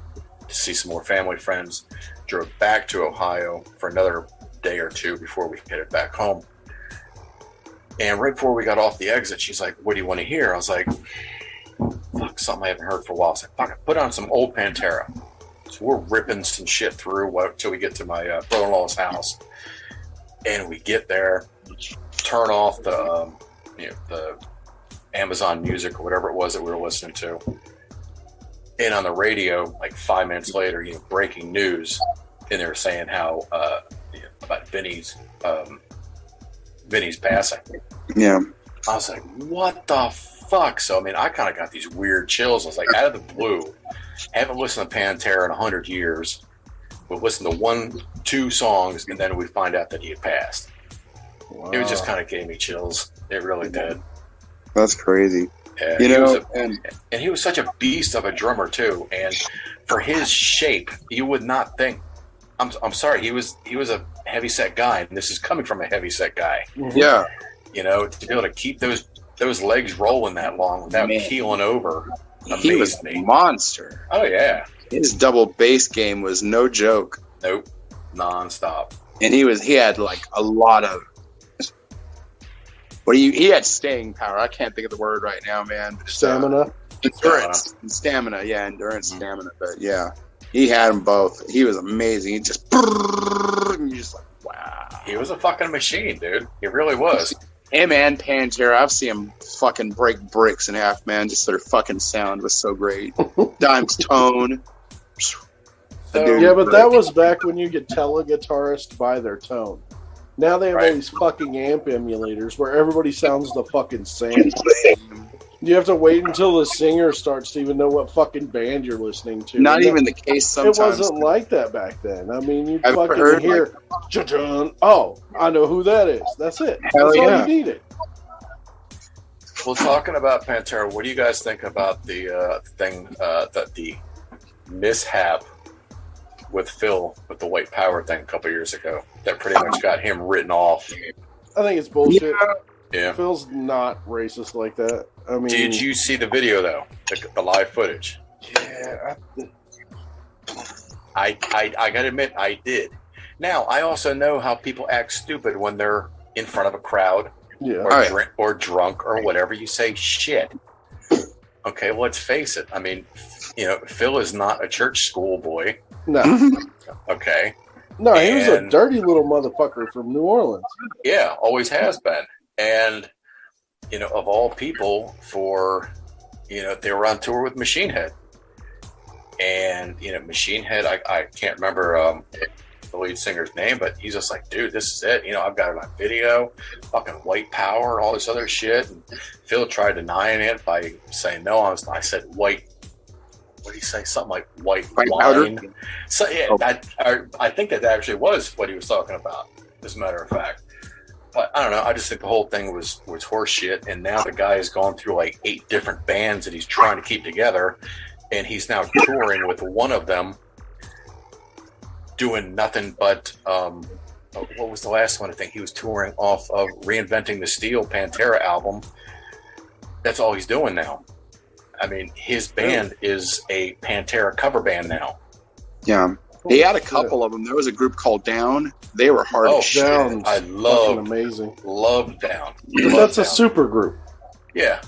to see some more family friends, drove back to Ohio for another day or two before we headed back home. And right before we got off the exit, she's like, "What do you want to hear?" I was like, "Fuck, something I haven't heard for a while." I was like, "Fuck, put on some old Pantera." So we're ripping some shit through till we get to my brother-in-law's house. And we get there, turn off the Amazon Music or whatever it was that we were listening to. And on the radio, like 5 minutes later, breaking news, and they were saying how about Vinny's passing. Yeah. I was like, what the fuck? So I mean, I kind of got these weird chills. I was like, out of the blue, haven't listened to Pantera in 100 years. We've listened to 1-2 songs, and then we find out that he had passed. Wow. It was just kind of gave me chills. It really did. That's crazy. Yeah, You he know, was and he was such a beast of a drummer too. And for his shape, you would not think. I'm sorry, he was a heavy set guy, and this is coming from a heavy set guy. Yeah. To be able to keep those legs rolling that long without Man. keeling over, He was amazed a me. monster. Oh yeah, His double bass game was no joke. nope, nonstop. And he had like a lot of he had staying power. I can't think of the word right now, man. But Stamina. endurance and stamina. Yeah, endurance, stamina. But yeah, he had them both. He was amazing. He just, and you're just like, wow. He was a fucking machine, dude. He really was. Him and Pantera, I've seen him fucking break bricks in half, man. Just their fucking sound was so great. Dime's tone. Yeah, but that was back when you could tell a guitarist by their tone. Now they have all these fucking amp emulators where everybody sounds the fucking same. You have to wait until the singer starts to even know what fucking band you're listening to. Not even the case sometimes. It wasn't like that back then. I mean, you fucking hear, oh, I know who that is. That's it. That's all you needed. Well, talking about Pantera, what do you guys think about the the mishap with Phil with the white power thing a couple years ago that pretty much got him written off? I think it's bullshit. Yeah. Phil's not racist like that. I mean, did you see the video though? The live footage? Yeah. I gotta admit, I did. Now, I also know how people act stupid when they're in front of a crowd, or drunk or whatever. You say shit. Okay, well, let's face it. I mean, Phil is not a church schoolboy. No. Okay. No, he was a dirty little motherfucker from New Orleans. Yeah, always has been. And, of all people they were on tour with Machine Head. And, Machine Head, I can't remember the lead singer's name, but he's just like, dude, this is it. I've got it on video, fucking white power, all this other shit. And Phil tried denying it by saying, no, I said white. What did he say? Something like white wine. Powder? So, yeah, I think that actually was what he was talking about, as a matter of fact. But I don't know. I just think the whole thing was horse shit. And now the guy has gone through like 8 different bands that he's trying to keep together. And he's now touring with one of them, doing nothing but, what was the last one? I think he was touring off of Reinventing the Steel Pantera album. That's all he's doing now. I mean, his band is a Pantera cover band now. Yeah. He had a couple of them. There was a group called Down. They were hard as shit. I loved amazing. Loved Down. That's a super group. Yeah.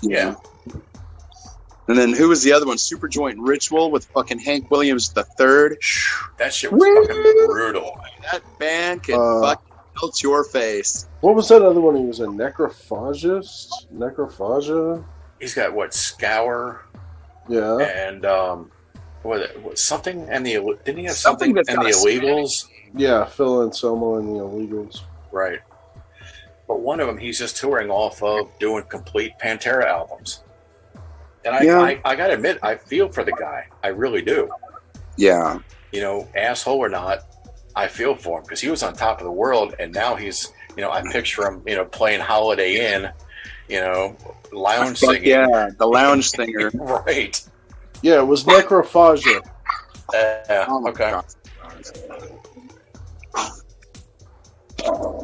And then who was the other one? Superjoint Ritual with fucking Hank Williams III. That shit was fucking brutal. That band can fucking melt your face. What was that other one? He was a Necrophagia? He's got Scour. Yeah. And something and the didn't he have something and the Illegals? Yeah, Phil Anselmo and the Illegals. Right. But one of them he's just touring off of doing complete Pantera albums. And I gotta admit, I feel for the guy. I really do. Yeah. Asshole or not, I feel for him because he was on top of the world, and now he's, I picture him, playing Holiday Inn, lounge singing. Yeah, the lounge singer. Right. Yeah, it was Necrophagia. Okay.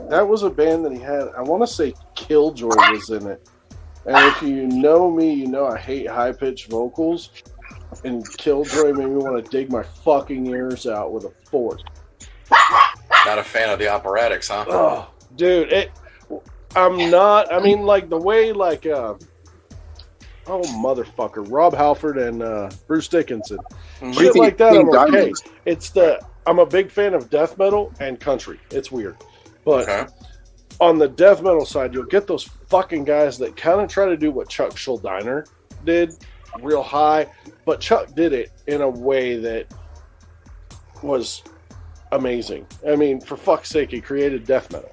That was a band that he had. I want to say Killjoy was in it. And if you know me, you know I hate high-pitched vocals. And Killjoy made me want to dig my fucking ears out with a fork. Not a fan of the operatics, huh? Oh, dude, I'm not. I mean, like the way, motherfucker, Rob Halford and Bruce Dickinson, shit like that. I'm okay. I'm a big fan of death metal and country. It's weird, but on the death metal side, you'll get those fucking guys that kind of try to do what Chuck Schuldiner did, real high, but Chuck did it in a way that was amazing. I mean, for fuck's sake, he created death metal.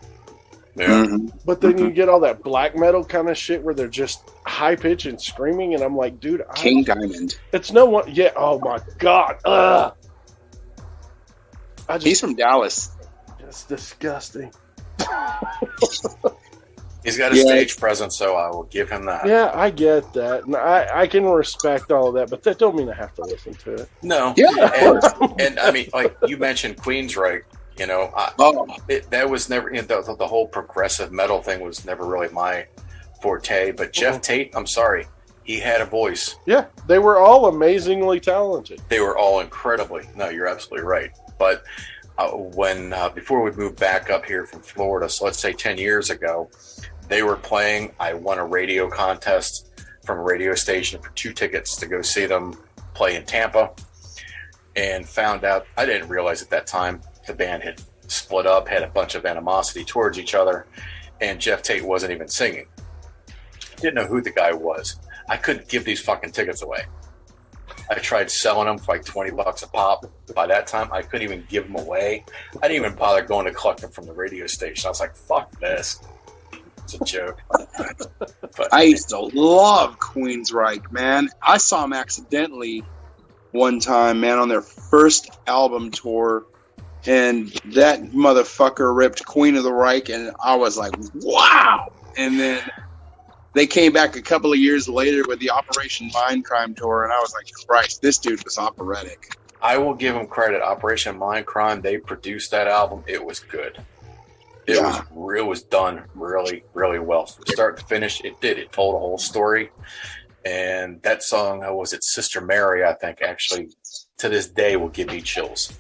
Yeah. Mm-hmm. But then you get all that black metal kind of shit where they're just high pitch and screaming, and I'm like, dude, King Diamond. It's no one. Yeah. Oh my god. He's from Dallas. It's disgusting. He's got a stage presence, so I will give him that. Yeah, I get that, and I can respect all of that, but that don't mean I have to listen to it. No. Yeah. And I mean, like you mentioned, Queensryche. That was never the whole progressive metal thing was never really my forte. But Jeff Tate, I'm sorry, he had a voice. Yeah, they were all amazingly talented. They were all incredibly. No, you're absolutely right. But before we moved back up here from Florida, so let's say 10 years ago, they were playing. I won a radio contest from a radio station for 2 tickets to go see them play in Tampa, and found out, I didn't realize at that time, the band had split up, had a bunch of animosity towards each other, and Jeff Tate wasn't even singing. Didn't know who the guy was. I couldn't give these fucking tickets away. I tried selling them for like $20 a pop. By that time, I couldn't even give them away. I didn't even bother going to collect them from the radio station. I was like, fuck this. It's a joke. But I used to love Queensryche, man. I saw them accidentally one time, man, on their first album tour, and that motherfucker ripped Queen of the Reich, and I was like, wow. And then they came back a couple of years later with the Operation Mindcrime tour, and I was like, Christ, this dude was operatic. I will give them credit. Operation Mindcrime, they produced that album. It was good. It was done really, really well. From start to finish, it did. It told a whole story. And that song, was it Sister Mary, I think, actually, to this day will give me chills.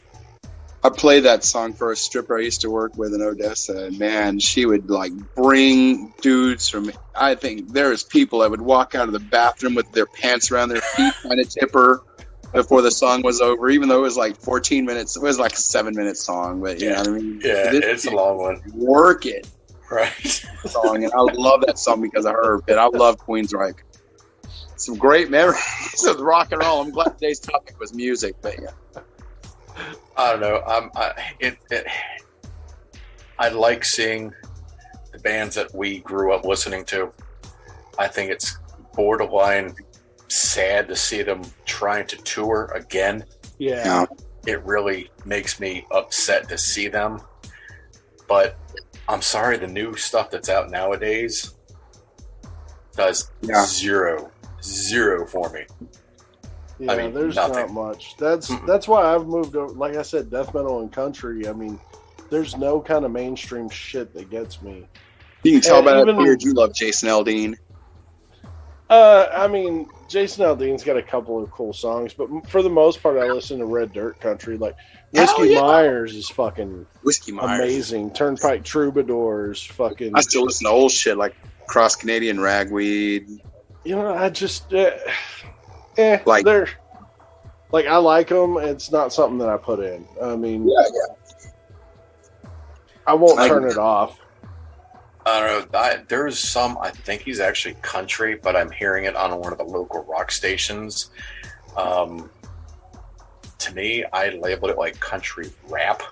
I played that song for a stripper I used to work with in Odessa, and man, she would like bring dudes from, I think there's people that would walk out of the bathroom with their pants around their feet trying to tip her before the song was over, even though it was like 14 minutes. It was like a 7-minute song, but you know what I mean? Yeah, it's a long one. Work it. Right. Song, and I love that song because of her, but I love Queensryche. Some great memories of rock and roll. I'm glad today's topic was music, but yeah. I don't know. I like seeing the bands that we grew up listening to. I think it's borderline sad to see them trying to tour again. Yeah. It really makes me upset to see them. But I'm sorry, the new stuff that's out nowadays does zero for me. Yeah, I mean, there's nothing. not much. That's why I've moved over. Like I said, death metal and country. I mean, there's no kind of mainstream shit that gets me. You can tell And by that even- beard you love Jason Aldean. I mean, Jason Aldean's got a couple of cool songs, but for the most part, I listen to Red Dirt country. Like Whiskey yeah. Myers is fucking Whiskey Myers. amazing. Turnpike Troubadours, fucking. I still listen to old shit like Cross Canadian Ragweed. You know, I just Like- they're like I like them. It's not something that I put in. I mean, I won't Like- turn it off. I don't know. There's some, I think he's actually country, but I'm hearing it on one of the local rock stations. To me, I labeled it like country rap.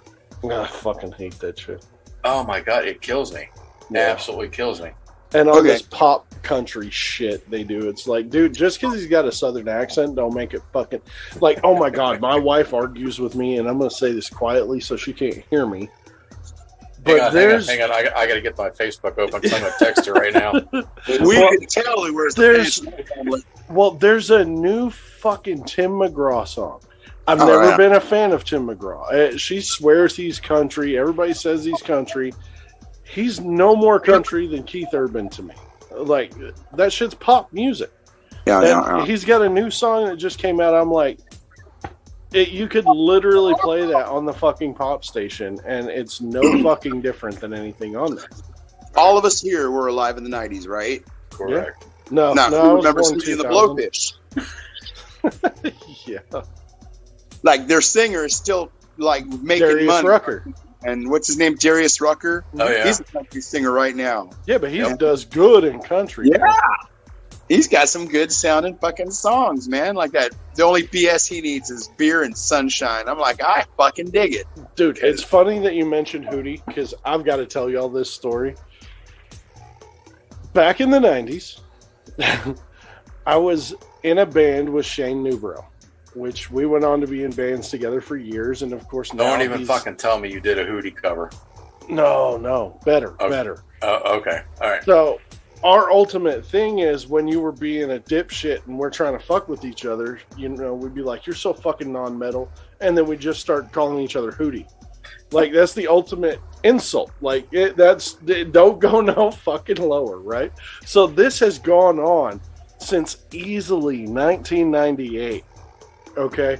I fucking hate that shit. Oh my God, it kills me. Yeah. Absolutely kills me. And all Okay. this pop country shit they do, it's like, dude, just because he's got a southern accent, don't make it fucking like. Oh my God, my wife argues with me, and I'm going to say this quietly so she can't hear me. But Hang on. I got to get my Facebook open because I'm going to text her right now. We can tell where's the there's a new fucking Tim McGraw song. I've Oh, never yeah. been a fan of Tim McGraw. She swears he's country. Everybody says he's country. He's no more country than Keith Urban to me. Like, that shit's pop music. And he's got a new song that just came out. I'm like, you could literally play that on the fucking pop station, and it's no fucking different than anything on there. All of us here were alive in the 90s, right? Correct. No, Now, I who was remembers born Hootie and the 2000. Blowfish? Yeah. Like, their singer is still, like, making Darius money. Rucker. And what's his name? Darius Rucker? Oh, yeah. He's a country singer right now. Yeah, but he does good in country. Yeah. He's got some good sounding fucking songs, man. Like that. The only BS he needs is beer and sunshine. I'm like, I fucking dig it. Dude, it's funny that you mentioned Hootie, because I've got to tell y'all this story. Back in the 90s, I was in a band with Shane Newbrow, which we went on to be in bands together for years, and of course now Don't even fucking tell me you did a Hootie cover. No, better. Okay. All right. So our ultimate thing is when you were being a dipshit and we're trying to fuck with each other, you know, we'd be like, you're so fucking non-metal, and then we just start calling each other Hootie. Like, that's the ultimate insult. Like, don't go no fucking lower, right? So this has gone on since easily 1998. Okay,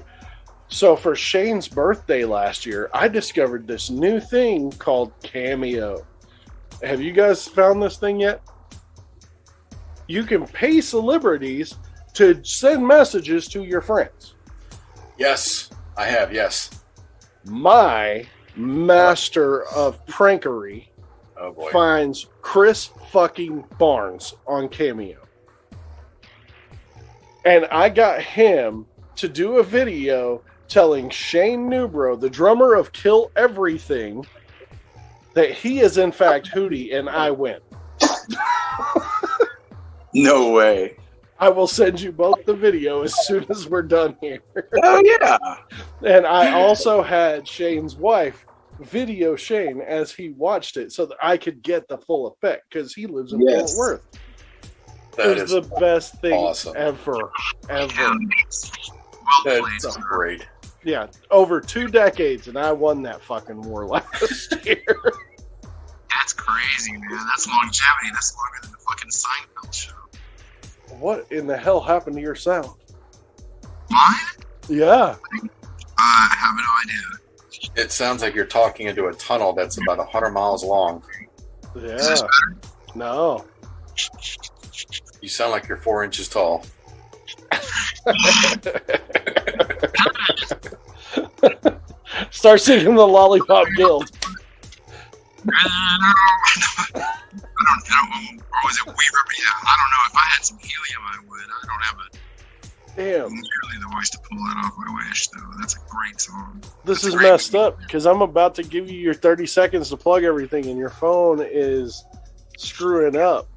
so for Shane's birthday last year, I discovered this new thing called Cameo. Have you guys found this thing yet? you can pay celebrities to send messages to your friends. Yes, I have. Yes. My master of prankery finds Chris fucking Barnes on Cameo. And I got him to do a video telling Shane Newbro, the drummer of Kill Everything, that he is in fact Hootie and I win. No way. I will send you both the video as soon as we're done here. Oh, yeah. And I also had Shane's wife video Shane as he watched it so that I could get the full effect because he lives in Fort Worth. It was the best thing ever. That's great. Yeah, over 2 decades, and I won that fucking war last year. That's crazy, man. That's longevity. That's longer than the fucking Seinfeld show. What in the hell happened to your sound? Mine? Yeah. I have no idea. It sounds like you're talking into a tunnel that's about 100 miles long. Yeah. Is this better? No. You sound like you're 4 inches tall. Start singing the Lollipop Guild. I don't, or was it Weaver? But yeah, I don't know. If I had some helium, I would. I don't have nearly the voice to pull that off. I wish, though. That's a great song. This is messed up because I'm about to give you your 30 seconds to plug everything, and your phone is screwing up.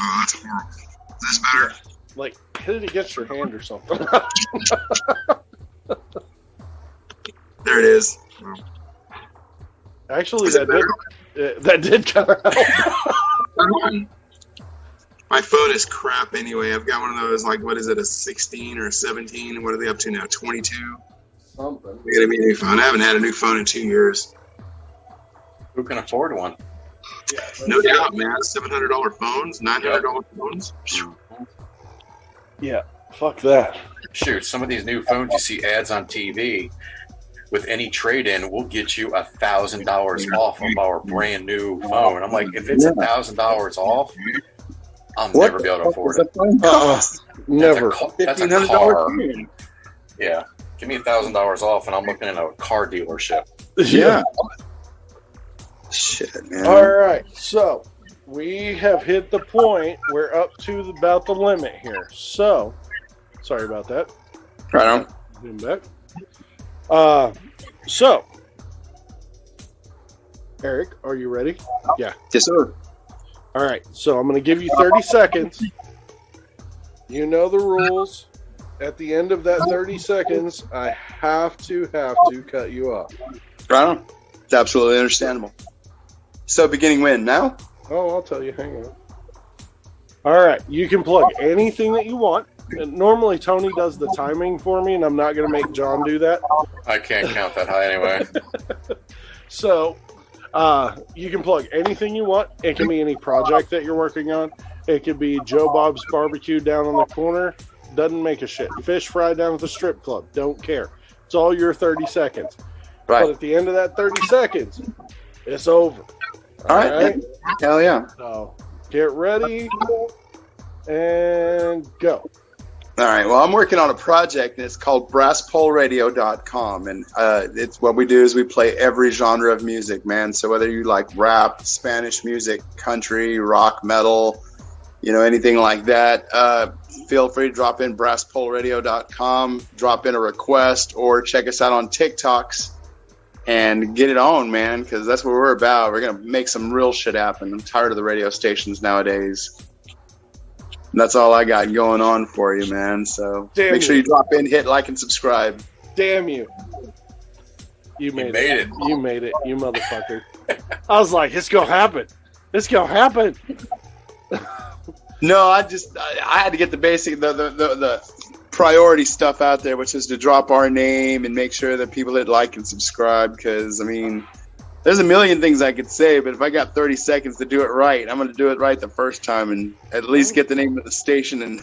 Oh, that's horrible. Is this better? Like, hit it against your hand or something. There it is. Actually, that did kind of help. My phone is crap anyway. I've got one of those, like, what is it, a 16 or a 17? What are they up to now, 22? Something. I gotta be a new phone. I haven't had a new phone in 2 years. Who can afford one? Yeah, no doubt, man. $700 phones, $900 phones. Yeah, fuck that. Shoot, some of these new phones you see ads on TV. With any trade-in, we'll get you $1,000 off of our brand new phone. I'm like, if it's $1,000 off, I'll never be able to afford it. Never. That's a car. Yeah, give me $1,000 off, and I'm looking at a car dealership. Yeah. Shit, man. All right, so we have hit the point. We're up to about the limit here. So, sorry about that. Right on. Zoom back. So, Eric, are you ready? Yeah. Yes, sir. All right, so I'm going to give you 30 seconds. You know the rules. At the end of that 30 seconds, I have to cut you off. Right on. It's absolutely understandable. So, beginning when? Now? Oh, I'll tell you. Hang on. All right, you can plug anything that you want. And normally, Tony does the timing for me, and I'm not going to make John do that. I can't count that high anyway. So, you can plug anything you want. It can be any project that you're working on. It could be Joe Bob's Barbecue down on the corner. Doesn't make a shit. Fish fry down at the strip club. Don't care. It's all your 30 seconds. Right. But at the end of that 30 seconds, it's over. All right. Hell yeah. So, get ready and go. All right. Well, I'm working on a project, and it's called BrassPoleRadio.com. And it's what we do is we play every genre of music, man. So whether you like rap, Spanish music, country, rock, metal, anything like that, feel free to drop in BrassPoleRadio.com, drop in a request, or check us out on TikToks and get it on, man, because that's what we're about. We're going to make some real shit happen. I'm tired of the radio stations nowadays. And that's all I got going on for you, man. So make sure you drop in, hit like, and subscribe. Damn you. You made it. You made it, you motherfucker. I was like, it's going to happen. It's going to happen. No, I had to get the basic, the priority stuff out there, which is to drop our name and make sure that people hit like and subscribe. Because, I mean, there's a million things I could say, but if I got 30 seconds to do it right, I'm going to do it right the first time and at least get the name of the station. And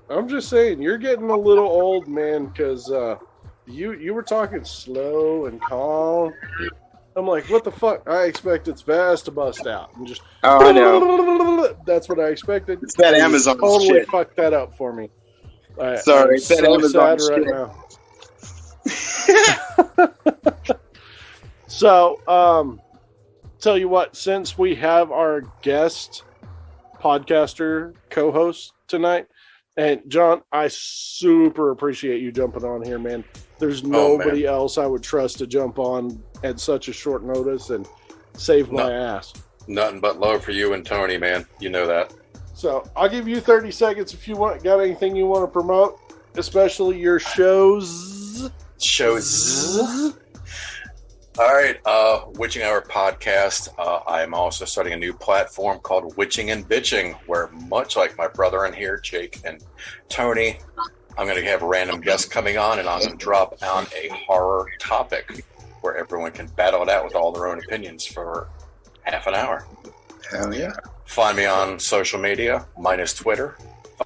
I'm just saying, you're getting a little old, man, because you were talking slow and calm. I'm like, what the fuck? I expected Spaz to bust out and just. Oh, I know. That's what I expected. It's that You Amazon totally shit. fucked that up for me. Sorry, I'm it's that so Amazon sad shit. right now. So, tell you what, since we have our guest podcaster co-host tonight, and John, I super appreciate you jumping on here, man. There's nobody else I would trust to jump on at such a short notice and save my ass. Nothing but love for you and Tony, man. You know that. So I'll give you 30 seconds if you got anything you want to promote, especially your shows. All right, Witching Hour podcast. I'm also starting a new platform called Witching and Bitching, where much like my brother in here, Jake and Tony, I'm going to have random guests coming on, and I'm going to drop on a horror topic where everyone can battle it out with all their own opinions for half an hour. Hell yeah. Find me on social media, minus Twitter.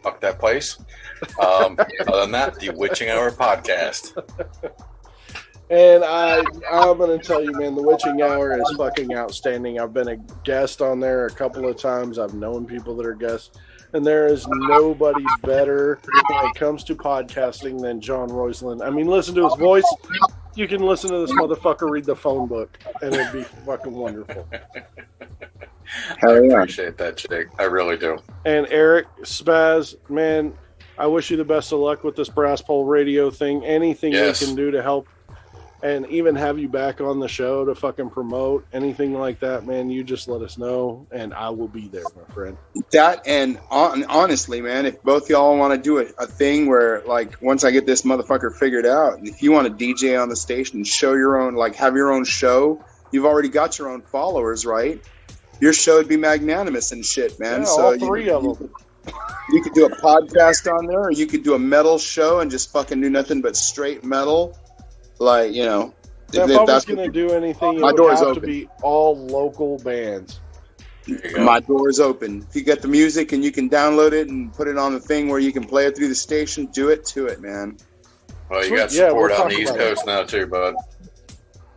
Fuck that place. Other than that, the Witching Hour podcast. And I'm going to tell you, man, the Witching Hour is fucking outstanding. I've been a guest on there a couple of times. I've known people that are guests. And there is nobody better when it comes to podcasting than John Roisland. I mean, listen to his voice. You can listen to this motherfucker read the phone book, and it'd be fucking wonderful. I appreciate that, Jake. I really do. And Eric, Spaz, man, I wish you the best of luck with this Brass Pole Radio thing. Anything we can do to help, and even have you back on the show to fucking promote anything like that, man, you just let us know, and I will be there, my friend. That, and honestly, man, if both y'all want to do a thing where, like, once I get this motherfucker figured out, if you want to DJ on the station and show your own, like, have your own show, you've already got your own followers, right? Your show would be magnanimous and shit, man. Yeah, so all three of them. You could do a podcast on there, or you could do a metal show and just fucking do nothing but straight metal. Like, you know, if I was going to do anything, it would have open. to be all local bands. My door is open. If you get the music and you can download it and put it on the thing where you can play it through the station, do it to it, man. Well, you got support on the East Coast now, too, bud.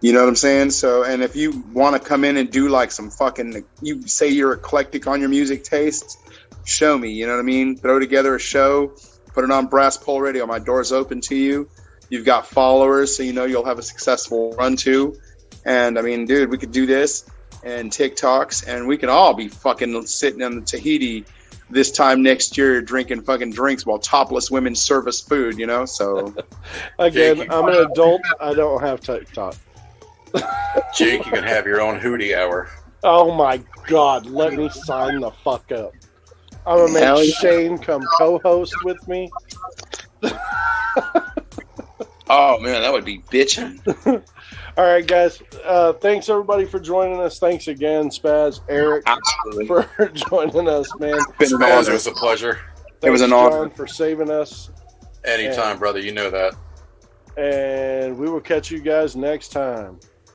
You know what I'm saying? So, and if you want to come in and do like some fucking, you say you're eclectic on your music tastes, show me, you know what I mean? Throw together a show, put it on Brass Pole Radio. My door's open to you. You've got followers, so you know you'll have a successful run too. And I mean, dude, we could do this and TikToks, and we can all be fucking sitting on the Tahiti this time next year drinking fucking drinks while topless women serve us food, you know? So again, I'm an adult. I don't have TikTok. Jake, you can have your own hootie hour. Oh my God, let me sign the fuck up. I'm going to make Shane come co-host with me. Oh, man, that would be bitching. All right, guys. Thanks, everybody, for joining us. Thanks again, Spaz, Eric, for joining us, man. Spaz, it was a pleasure. Thanks, it was an honor. John, for saving us. Anytime, brother. You know that. And we will catch you guys next time.